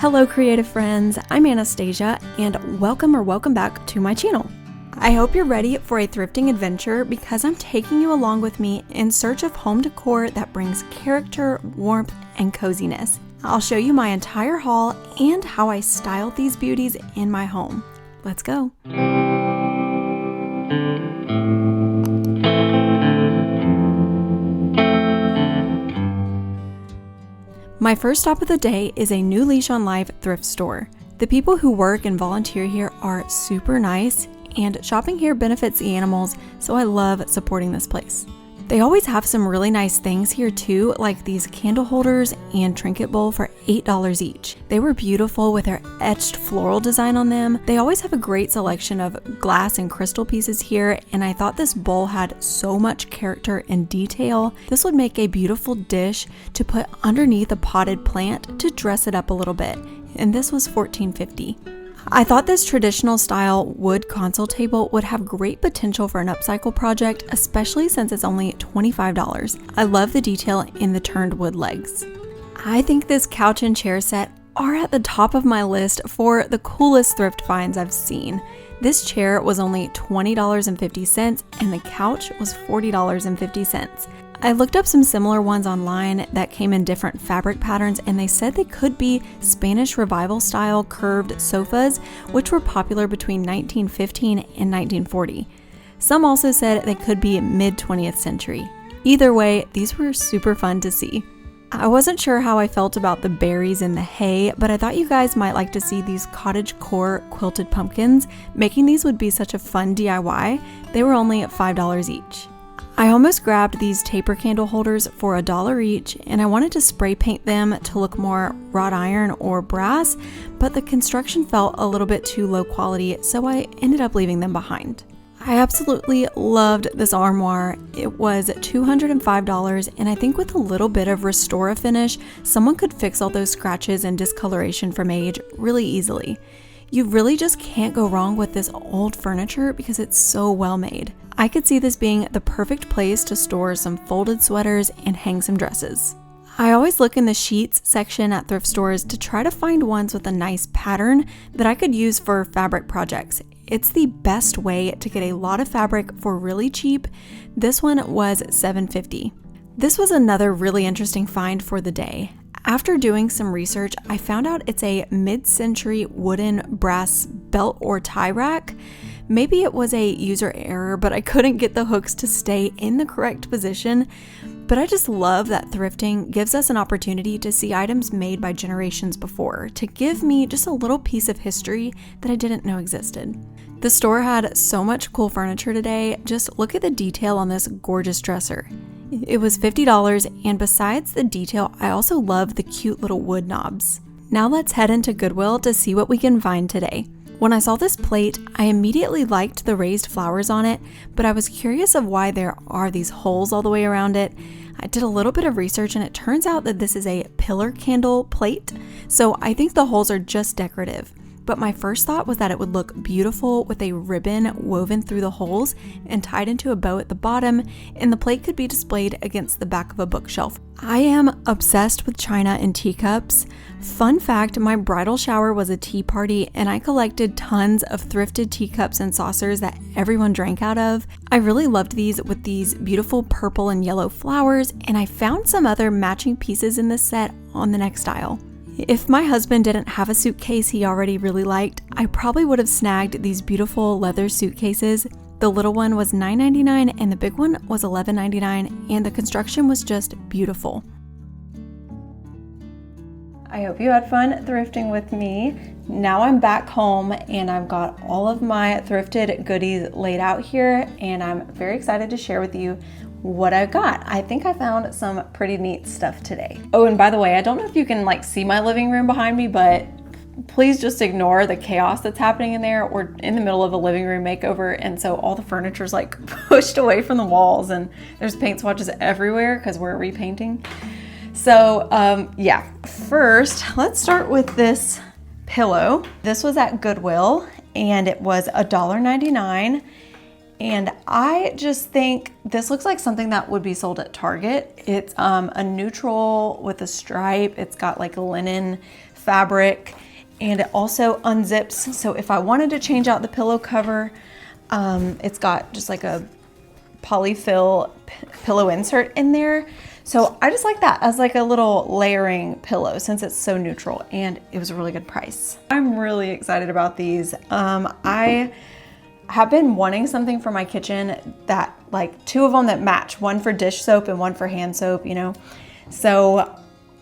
Hello creative friends, I'm Anastasia and welcome back to my channel. I hope you're ready for a thrifting adventure because I'm taking you along with me in search of home decor that brings character, warmth, and coziness. I'll show you my entire haul and how I styled these beauties in my home. Let's go. My first stop of the day is a new leash on life thrift store. The people who work and volunteer here are super nice, and shopping here benefits the animals, so I love supporting this place. They always have some really nice things here too, like these candle holders and trinket bowl for $8 each. They were beautiful with their etched floral design on them. They always have a great selection of glass and crystal pieces here, and I thought this bowl had so much character and detail. This would make a beautiful dish to put underneath a potted plant to dress it up a little bit, and this was $14.50. I thought this traditional style wood console table would have great potential for an upcycle project, especially since it's only $25. I love the detail in the turned wood legs. I think this couch and chair set are at the top of my list for the coolest thrift finds I've seen. This chair was only $20.50 and the couch was $40.50. I looked up some similar ones online that came in different fabric patterns, and they said they could be Spanish Revival style curved sofas, which were popular between 1915 and 1940. Some also said they could be mid-20th century. Either way, these were super fun to see. I wasn't sure how I felt about the berries in the hay, but I thought you guys might like to see these cottagecore quilted pumpkins. Making these would be such a fun DIY. They were only $5 each. I almost grabbed these taper candle holders for $1 each, and I wanted to spray paint them to look more wrought iron or brass, but the construction felt a little bit too low quality, so I ended up leaving them behind. I absolutely loved this armoire. It was $205, and I think with a little bit of Restore finish, someone could fix all those scratches and discoloration from age really easily. You really just can't go wrong with this old furniture because it's so well made. I could see this being the perfect place to store some folded sweaters and hang some dresses. I always look in the sheets section at thrift stores to try to find ones with a nice pattern that I could use for fabric projects. It's the best way to get a lot of fabric for really cheap. This one was $7.50. This was another really interesting find for the day. After doing some research, I found out it's a mid-century wooden brass belt or tie rack. Maybe it was a user error, but I couldn't get the hooks to stay in the correct position. But I just love that thrifting gives us an opportunity to see items made by generations before, to give me just a little piece of history that I didn't know existed. The store had so much cool furniture today. Just look at the detail on this gorgeous dresser. It was $50, and besides the detail, I also love the cute little wood knobs. Now let's head into Goodwill to see what we can find today. When I saw this plate, I immediately liked the raised flowers on it, but I was curious of why there are these holes all the way around it. I did a little bit of research, and it turns out that this is a pillar candle plate, so I think the holes are just decorative. But my first thought was that it would look beautiful with a ribbon woven through the holes and tied into a bow at the bottom, and the plate could be displayed against the back of a bookshelf. I am obsessed with china and teacups. Fun fact, my bridal shower was a tea party, and I collected tons of thrifted teacups and saucers that everyone drank out of. I really loved these with these beautiful purple and yellow flowers, and I found some other matching pieces in this set on the next aisle. If my husband didn't have a suitcase he already really liked, I probably would have snagged these beautiful leather suitcases. The little one was $9.99 and the big one was $11.99, and the construction was just beautiful. I hope you had fun thrifting with me. Now I'm back home and I've got all of my thrifted goodies laid out here, and I'm very excited to share with you what I got. I think I found some pretty neat stuff today. Oh, and by the way, I don't know if you can see my living room behind me, but please just ignore the chaos that's happening in there. We're in the middle of a living room makeover, and so all the furniture's pushed away from the walls, and there's paint swatches everywhere because we're repainting. So yeah, first let's start with this pillow. This was at Goodwill and it was $1.99. And I just think this looks like something that would be sold at Target. It's a neutral with a stripe. It's got like linen fabric, and it also unzips. So if I wanted to change out the pillow cover, it's got just like a polyfill pillow insert in there. So I just like that as like a little layering pillow since it's so neutral, and it was a really good price. I'm really excited about these. I have been wanting something for my kitchen that like two of them that match, one for dish soap and one for hand soap, you know. So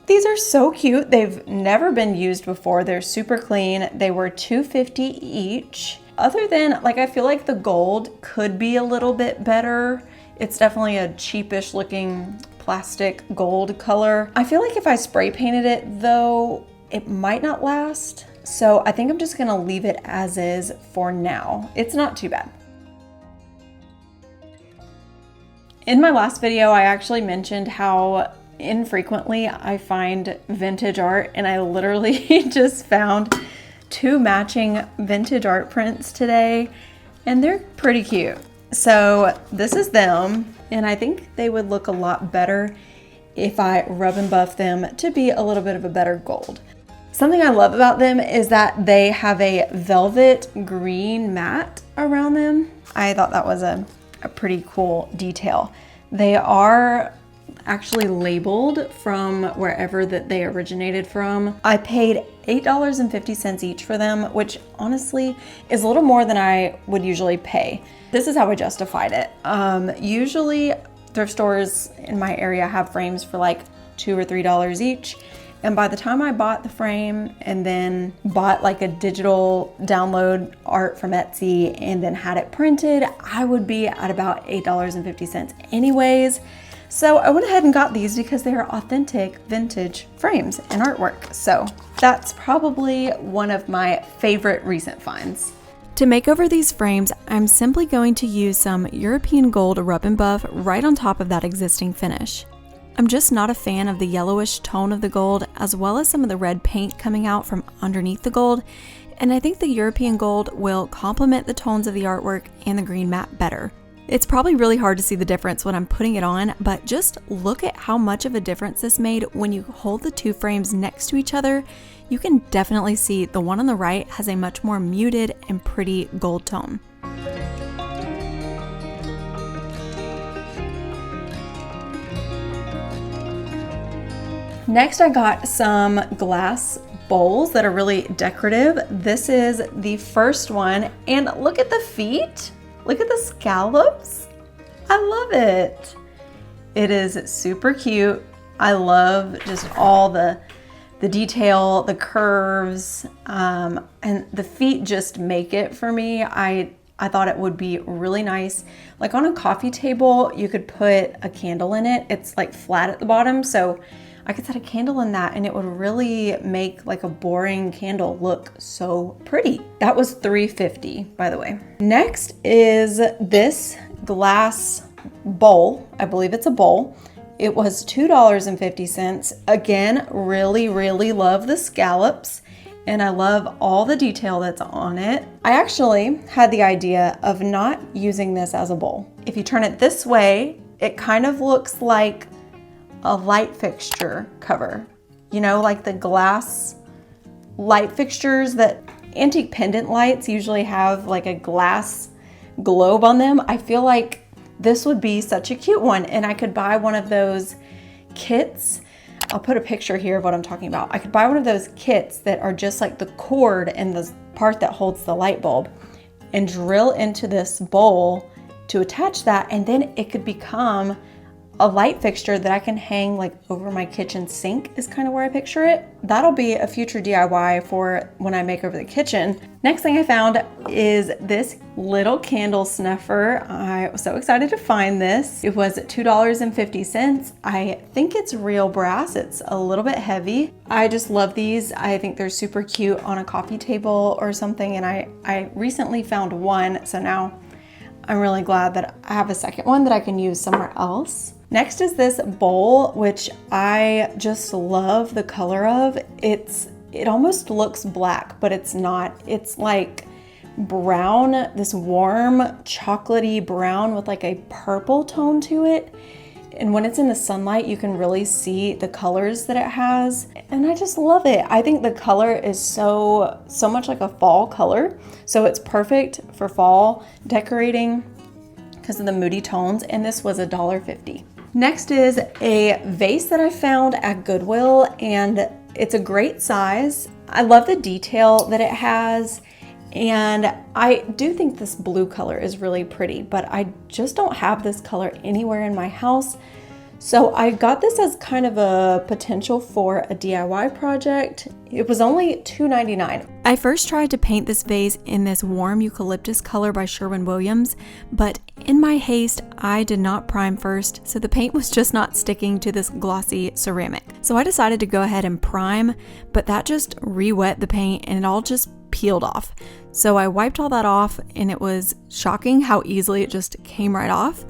these are so cute. They've never been used before. They're super clean. They were $2.50 each. Other than, like, I feel like the gold could be a little bit better. It's definitely a cheapish looking plastic gold color. I feel like if I spray painted it though, it might not last. So I think I'm just gonna leave it as is for now. It's not too bad. In my last video, I actually mentioned how infrequently I find vintage art, and I literally just found 2 matching vintage art prints today, and they're pretty cute. So this is them, and I think they would look a lot better if I rub and buff them to be a little bit of a better gold. Something I love about them is that they have a velvet green mat around them. I thought that was a pretty cool detail. They are actually labeled from wherever that they originated from. I paid $8.50 each for them, which honestly is a little more than I would usually pay. This is how I justified it. Usually thrift stores in my area have frames for like $2 or $3 each. And by the time I bought the frame and then bought like a digital download art from Etsy and then had it printed, I would be at about $8.50 anyways. So I went ahead and got these because they are authentic vintage frames and artwork. So that's probably one of my favorite recent finds. To make over these frames, I'm simply going to use some European gold rub and buff right on top of that existing finish. I'm just not a fan of the yellowish tone of the gold, as well as some of the red paint coming out from underneath the gold, and I think the European gold will complement the tones of the artwork and the green mat better. It's probably really hard to see the difference when I'm putting it on, but just look at how much of a difference this made when you hold the 2 frames next to each other. You can definitely see the one on the right has a much more muted and pretty gold tone. Next, I got some glass bowls that are really decorative. This is the first one, and look at the feet. Look at the scallops. I love it. It is super cute. I love just all the detail, the curves, and the feet just make it for me. I thought it would be really nice. Like on a coffee table, you could put a candle in it. It's like flat at the bottom, so I could set a candle in that and it would really make like a boring candle look so pretty. That was $3.50, by the way. Next is this glass bowl. I believe it's a bowl. It was $2.50. Again, really love the scallops, and I love all the detail that's on it. I actually had the idea of not using this as a bowl. If you turn it this way, it kind of looks like a light fixture cover, you know, like the glass light fixtures that antique pendant lights usually have like a glass globe on them. I feel like this would be such a cute one, and I could buy one of those kits. I'll put a picture here of what I'm talking about. I could buy one of those kits that are just like the cord and the part that holds the light bulb and drill into this bowl to attach that, and then it could become a light fixture that I can hang like over my kitchen sink is kind of where I picture it. That'll be a future DIY for when I make over the kitchen. Next thing I found is this little candle snuffer. I was so excited to find this. It was $2.50. I think it's real brass. It's a little bit heavy. I just love these. I think they're super cute on a coffee table or something, and I recently found one, so now I'm really glad that I have a second one that I can use somewhere else. Next is this bowl, which I just love the color of. It almost looks black, but it's not. It's like brown, this warm chocolatey brown with like a purple tone to it. and when it's in the sunlight, you can really see the colors that it has, and I just love it. I think the color is so much like a fall color, so it's perfect for fall decorating because of the moody tones, and this was $1.50. Next is a vase that I found at Goodwill, and it's a great size. I love the detail that it has, and I do think this blue color is really pretty, but I just don't have this color anywhere in my house. So I got this as kind of a potential for a DIY project. It was only $2.99. I first tried to paint this vase in this warm eucalyptus color by Sherwin-Williams, but in my haste, I did not prime first, so the paint was just not sticking to this glossy ceramic. So I decided to go ahead and prime, but that just re-wet the paint and it all just peeled off. So I wiped all that off, and it was shocking how easily it just came right off.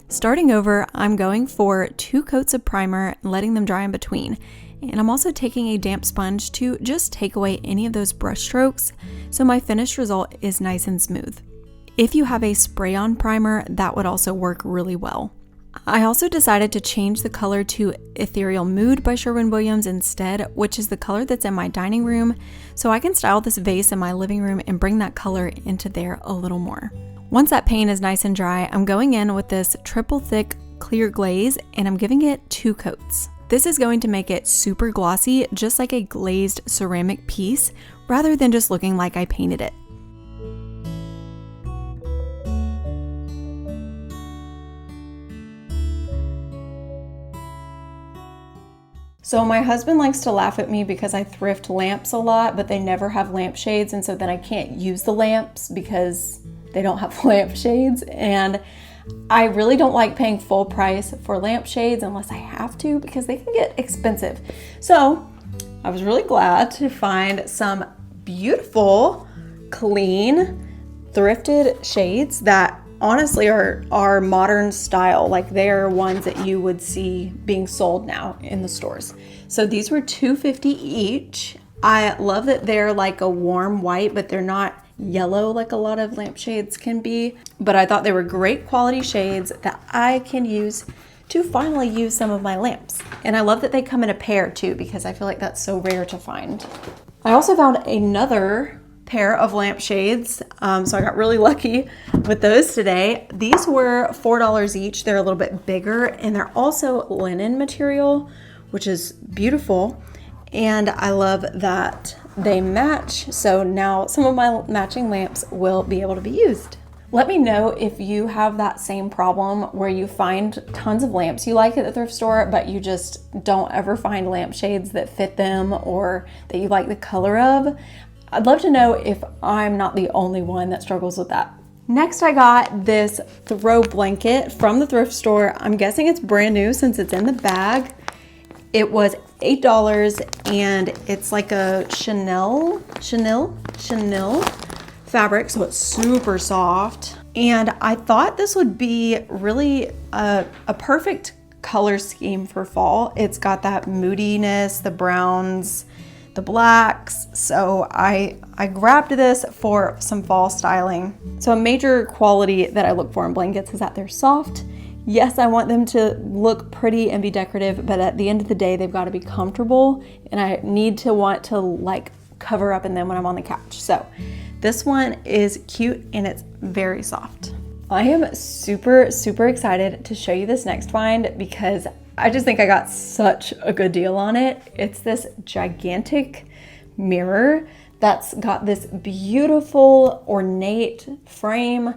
Starting over, I'm going for 2 coats of primer, letting them dry in between. And I'm also taking a damp sponge to just take away any of those brush strokes, so my finished result is nice and smooth. If you have a spray-on primer, that would also work really well. I also decided to change the color to Ethereal Mood by Sherwin-Williams instead, which is the color that's in my dining room, so I can style this vase in my living room and bring that color into there a little more. Once that paint is nice and dry, I'm going in with this triple thick clear glaze, and I'm giving it 2 coats. This is going to make it super glossy, just like a glazed ceramic piece, rather than just looking like I painted it. So my husband likes to laugh at me because I thrift lamps a lot, but they never have lampshades, and so then I can't use the lamps because they don't have lampshades, and I really don't like paying full price for lampshades unless I have to, because they can get expensive. So I was really glad to find some beautiful, clean, thrifted shades that honestly are modern style. Like, they're ones that you would see being sold now in the stores. So these were $2.50 each. I love that they're like a warm white, but they're not yellow like a lot of lampshades can be. But I thought they were great quality shades that I can use to finally use some of my lamps. And I love that they come in a pair too, because I feel like that's so rare to find. I also found another pair of lampshades, so I got really lucky with those today. These were $4 each. They're a little bit bigger, and they're also linen material, which is beautiful. And I love that they match, so now some of my matching lamps will be able to be used. Let me know if you have that same problem where you find tons of lamps you like at the thrift store, but you just don't ever find lampshades that fit them or that you like the color of. I'd love to know if I'm not the only one that struggles with that. Next, I got this throw blanket from the thrift store. I'm guessing it's brand new since it's in the bag. It was $8, and it's like a Chanel fabric, so it's super soft. And I thought this would be really a perfect color scheme for fall. It's got that moodiness, the browns, the blacks. So I grabbed this for some fall styling. So a major quality that I look for in blankets is that they're soft. Yes, I want them to look pretty and be decorative, but at the end of the day, they've got to be comfortable, and I need to want to like cover up in them when I'm on the couch. So this one is cute and it's very soft. I am super excited to show you this next find because I just think I got such a good deal on it. It's this gigantic mirror that's got this beautiful ornate frame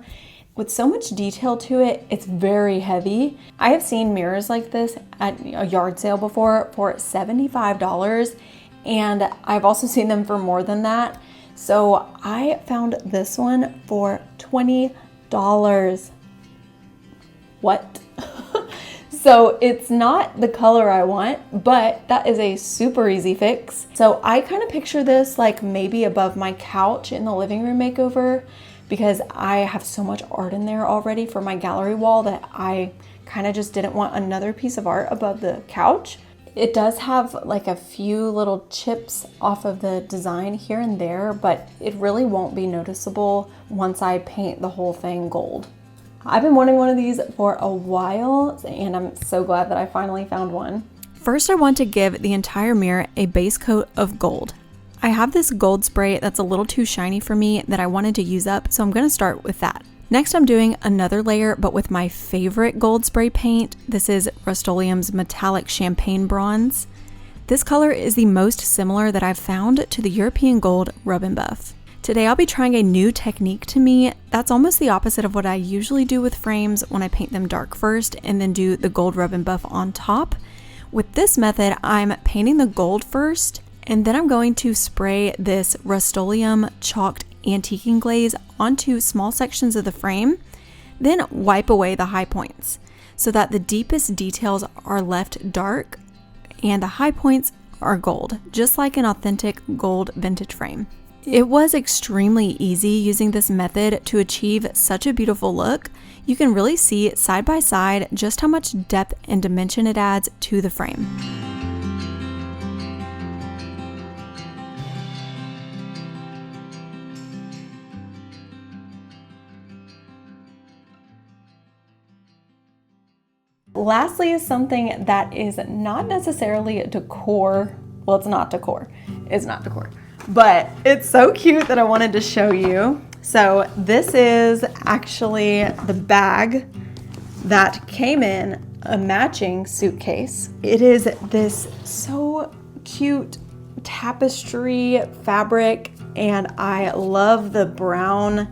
with so much detail to it. It's very heavy. I have seen mirrors like this at a yard sale before for $75, and I've also seen them for more than that. So I found this one for $20. What? So it's not the color I want, but that is a super easy fix. So I kind of picture this like maybe above my couch in the living room makeover, because I have so much art in there already for my gallery wall that I kind of just didn't want another piece of art above the couch. It does have like a few little chips off of the design here and there, but it really won't be noticeable once I paint the whole thing gold. I've been wanting one of these for a while, and I'm so glad that I finally found one. First, I want to give the entire mirror a base coat of gold. I have this gold spray that's a little too shiny for me that I wanted to use up, so I'm going to start with that. Next, I'm doing another layer, but with my favorite gold spray paint. This is Rust-Oleum's Metallic Champagne Bronze. This color is the most similar that I've found to the European Gold Rub and Buff. Today, I'll be trying a new technique to me. That's almost the opposite of what I usually do with frames when I paint them dark first and then do the gold rub and buff on top. With this method, I'm painting the gold first, and then I'm going to spray this Rust-Oleum chalked antiquing glaze onto small sections of the frame, then wipe away the high points so that the deepest details are left dark and the high points are gold, just like an authentic gold vintage frame. It was extremely easy using this method to achieve such a beautiful look. You can really see side by side just how much depth and dimension it adds to the frame. Lastly is something that is not necessarily decor. Well, it's not decor. It's not decor. But it's so cute that I wanted to show you. So this is actually the bag that came in a matching suitcase. It is this so cute tapestry fabric, and I love the brown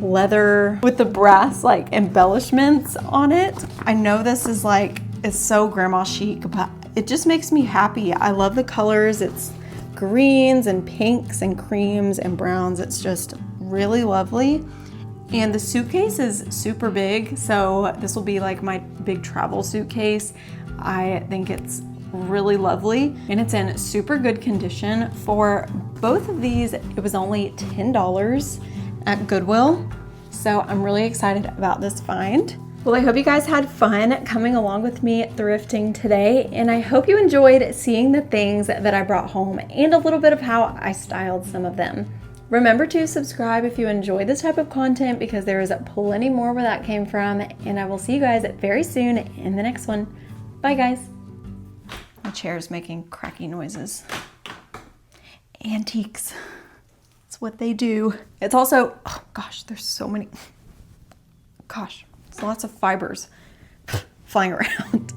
leather with the brass like embellishments on it. I know this is it's so grandma chic, but it just makes me happy. I love the colors. It's greens and pinks and creams and browns. It's just really lovely. And the suitcase is super big, so this will be like my big travel suitcase. I think it's really lovely, and it's in super good condition. For both of these, it was only $10 at Goodwill, so I'm really excited about this find. Well, I hope you guys had fun coming along with me thrifting today, and I hope you enjoyed seeing the things that I brought home and a little bit of how I styled some of them. Remember to subscribe if you enjoy this type of content, because there is plenty more where that came from, and I will see you guys very soon in the next one. Bye, guys. My chair is making cracky noises. Antiques. It's what they do. It's also, oh gosh, there's so many, gosh, it's lots of fibers flying around.